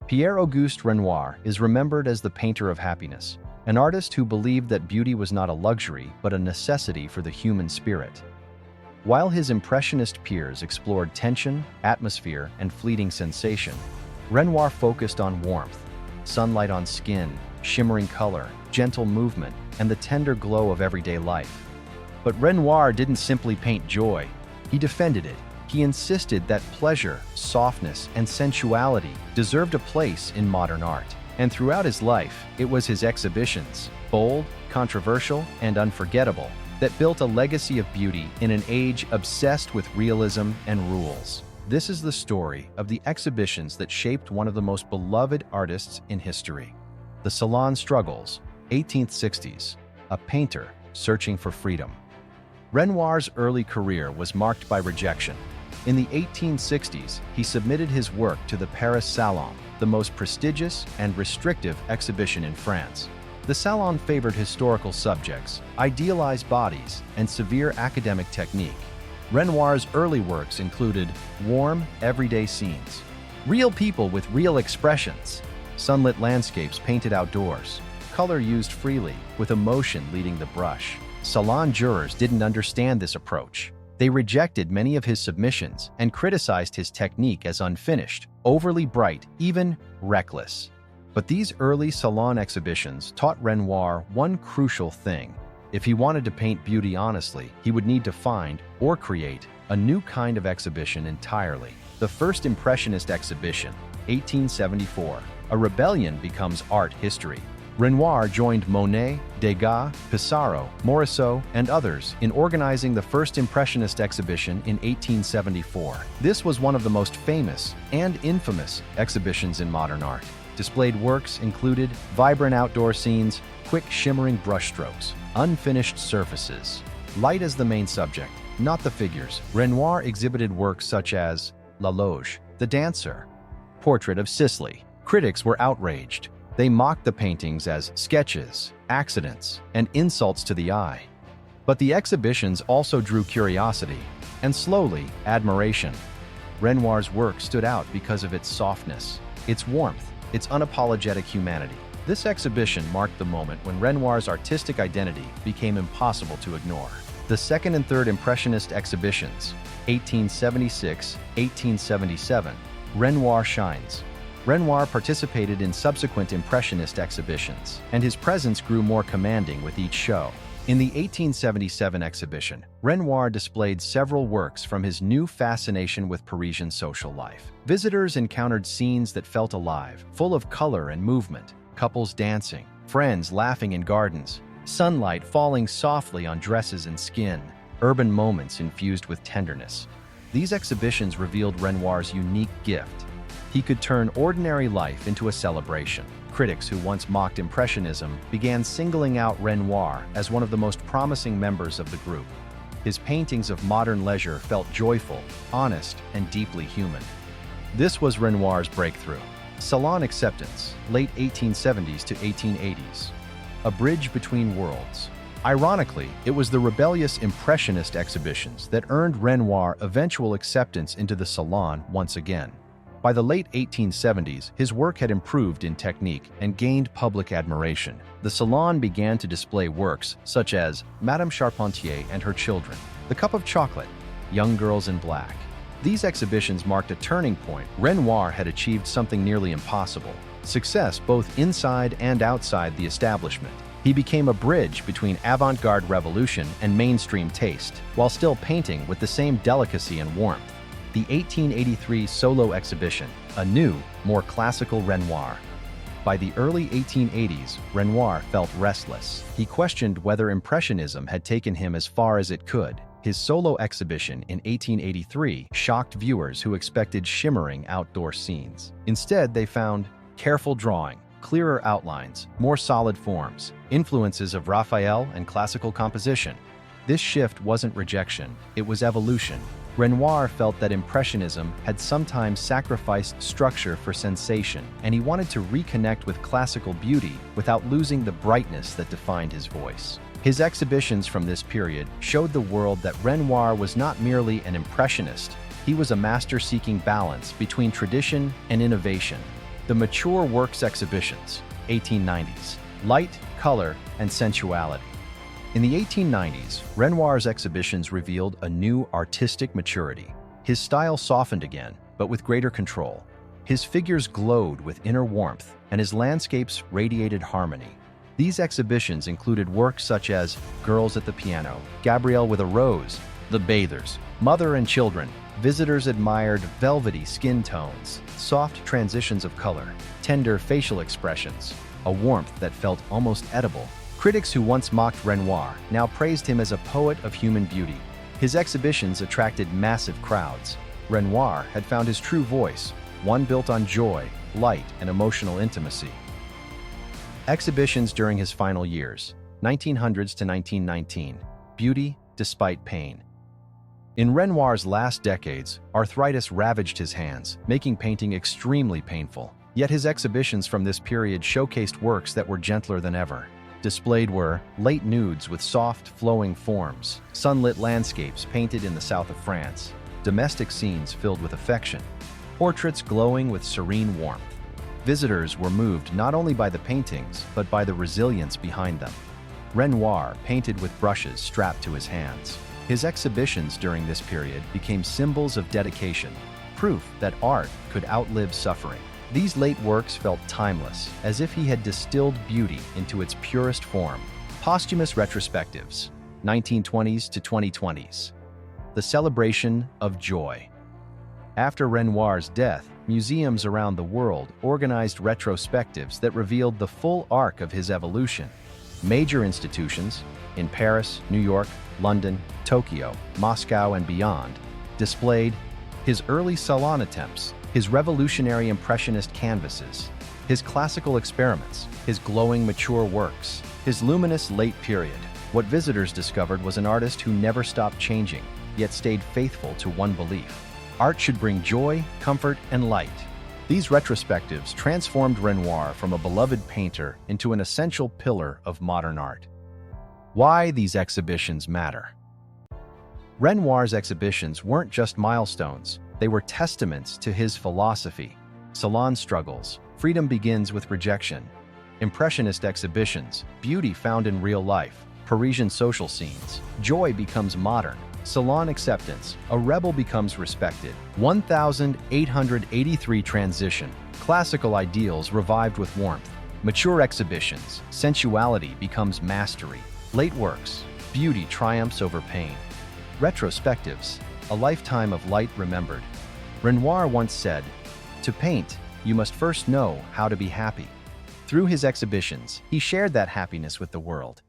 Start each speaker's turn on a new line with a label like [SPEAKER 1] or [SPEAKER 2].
[SPEAKER 1] Pierre-Auguste Renoir is remembered as the painter of happiness, an artist who believed that beauty was not a luxury but a necessity for the human spirit. While his Impressionist peers explored tension, atmosphere, and fleeting sensation, Renoir focused on warmth, sunlight on skin, shimmering color, gentle movement, and the tender glow of everyday life. But Renoir didn't simply paint joy, he defended it. He insisted that pleasure, softness, and sensuality deserved a place in modern art. And throughout his life, it was his exhibitions, bold, controversial, and unforgettable, that built a legacy of beauty in an age obsessed with realism and rules. This is the story of the exhibitions that shaped one of the most beloved artists in history. The Salon struggles, 1860s, a painter searching for freedom. Renoir's early career was marked by rejection. In the 1860s, he submitted his work to the Paris Salon, the most prestigious and restrictive exhibition in France. The Salon favored historical subjects, idealized bodies, and severe academic technique. Renoir's early works included warm, everyday scenes, real people with real expressions, sunlit landscapes painted outdoors, color used freely, with emotion leading the brush. Salon jurors didn't understand this approach. They rejected many of his submissions and criticized his technique as unfinished, overly bright, even reckless. But these early Salon exhibitions taught Renoir one crucial thing. If he wanted to paint beauty honestly, he would need to find, or create, a new kind of exhibition entirely. The first Impressionist exhibition, 1874, a rebellion becomes art history. Renoir joined Monet, Degas, Pissarro, Morisot, and others in organizing the first Impressionist exhibition in 1874. This was one of the most famous and infamous exhibitions in modern art. Displayed works included vibrant outdoor scenes, quick shimmering brushstrokes, unfinished surfaces. Light as the main subject, not the figures. Renoir exhibited works such as La Loge, The Dancer, Portrait of Sicily. Critics were outraged. They mocked the paintings as sketches, accidents, and insults to the eye. But the exhibitions also drew curiosity, and slowly, admiration. Renoir's work stood out because of its softness, its warmth, its unapologetic humanity. This exhibition marked the moment when Renoir's artistic identity became impossible to ignore. The second and third Impressionist exhibitions, 1876, 1877, Renoir shines. Renoir participated in subsequent Impressionist exhibitions, and his presence grew more commanding with each show. In the 1877 exhibition, Renoir displayed several works from his new fascination with Parisian social life. Visitors encountered scenes that felt alive, full of color and movement, couples dancing, friends laughing in gardens, sunlight falling softly on dresses and skin, urban moments infused with tenderness. These exhibitions revealed Renoir's unique gift. He could turn ordinary life into a celebration. Critics who once mocked Impressionism began singling out Renoir as one of the most promising members of the group. His paintings of modern leisure felt joyful, honest, and deeply human. This was Renoir's breakthrough. Salon acceptance, late 1870s to 1880s. A bridge between worlds. Ironically, it was the rebellious Impressionist exhibitions that earned Renoir eventual acceptance into the Salon once again. By the late 1870s, his work had improved in technique and gained public admiration. The Salon began to display works such as Madame Charpentier and Her Children, The Cup of Chocolate, Young Girls in Black. These exhibitions marked a turning point. Renoir had achieved something nearly impossible: success both inside and outside the establishment. He became a bridge between avant-garde revolution and mainstream taste, while still painting with the same delicacy and warmth. The 1883 solo exhibition, a new, more classical Renoir. By the early 1880s, Renoir felt restless. He questioned whether Impressionism had taken him as far as it could. His solo exhibition in 1883 shocked viewers who expected shimmering outdoor scenes. Instead, they found careful drawing, clearer outlines, more solid forms, influences of Raphael and classical composition. This shift wasn't rejection, it was evolution. Renoir felt that Impressionism had sometimes sacrificed structure for sensation, and he wanted to reconnect with classical beauty without losing the brightness that defined his voice. His exhibitions from this period showed the world that Renoir was not merely an impressionist, he was a master seeking balance between tradition and innovation. The Mature Works Exhibitions, 1890s. Light, color, and sensuality. In the 1890s, Renoir's exhibitions revealed a new artistic maturity. His style softened again, but with greater control. His figures glowed with inner warmth, and his landscapes radiated harmony. These exhibitions included works such as Girls at the Piano, Gabrielle with a Rose, The Bathers, Mother and Children. Visitors admired velvety skin tones, soft transitions of color, tender facial expressions, a warmth that felt almost edible. Critics who once mocked Renoir now praised him as a poet of human beauty. His exhibitions attracted massive crowds. Renoir had found his true voice, one built on joy, light, and emotional intimacy. Exhibitions during his final years, 1900s to 1919. Beauty despite pain. In Renoir's last decades, arthritis ravaged his hands, making painting extremely painful. Yet his exhibitions from this period showcased works that were gentler than ever. Displayed were late nudes with soft, flowing forms, sunlit landscapes painted in the south of France, domestic scenes filled with affection, portraits glowing with serene warmth. Visitors were moved not only by the paintings, but by the resilience behind them. Renoir painted with brushes strapped to his hands. His exhibitions during this period became symbols of dedication, proof that art could outlive suffering. These late works felt timeless, as if he had distilled beauty into its purest form. Posthumous retrospectives, 1920s to 2020s. The celebration of joy. After Renoir's death, museums around the world organized retrospectives that revealed the full arc of his evolution. Major institutions, in Paris, New York, London, Tokyo, Moscow, and beyond, displayed his early Salon attempts, his revolutionary Impressionist canvases, his classical experiments, his glowing mature works, his luminous late period. What visitors discovered was an artist who never stopped changing, yet stayed faithful to one belief. Art should bring joy, comfort, and light. These retrospectives transformed Renoir from a beloved painter into an essential pillar of modern art. Why these exhibitions matter. Renoir's exhibitions weren't just milestones, they were testaments to his philosophy. Salon struggles, freedom begins with rejection. Impressionist exhibitions, beauty found in real life. Parisian social scenes, joy becomes modern. Salon acceptance, a rebel becomes respected. 1883 transition, classical ideals revived with warmth. Mature exhibitions, sensuality becomes mastery. Late works, beauty triumphs over pain. Retrospectives, a lifetime of light remembered. Renoir once said, "To paint, you must first know how to be happy." Through his exhibitions, he shared that happiness with the world.